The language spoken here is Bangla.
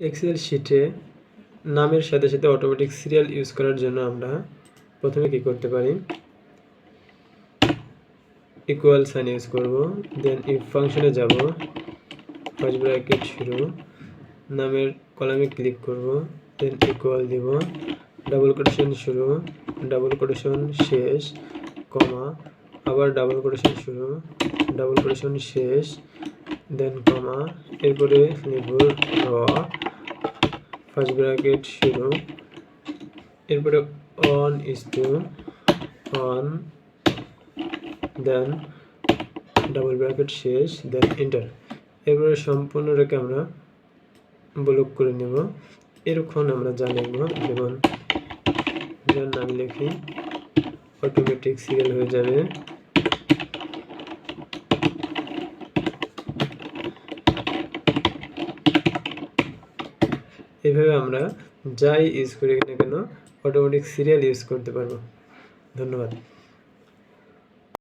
এক্সেল শিটে নামের সাথে সাথে অটোমেটিক সিরিয়াল ইউজ করার জন্য আমরা প্রথমে কি করতে পারি, ইকুয়াল সাইন ইউজ করব, দেন ইফ ফাংশনে যাব, ফার্স্ট ব্র্যাকেট শুরু, নামের কলামে ক্লিক করব, দেন ইকুয়াল দিব, ডাবল কোটেশন শুরু, ডাবল কোটেশন শেষ, কমা, আবার ডাবল কোটেশন শুরু, ডাবল কোটেশন শেষ, দেন কমা, এরপরে লিখব র, ফার্স্ট ব্র্যাকেট শুরু, এরপরে on is to on, then double bracket শেষ, দেন এন্টার। এরপরে সম্পূর্ণ রেখে আমরা ব্লক করে নেব। এরকম আমরা যা লিখব, যেমন যার নাম লিখি, অটোমেটিক সিরিয়াল হয়ে যাবে। এইভাবে আমরা যাই ইউজ করি না কেন অটোমেটিক সিরিয়াল ইউজ করতে পারবো। ধন্যবাদ।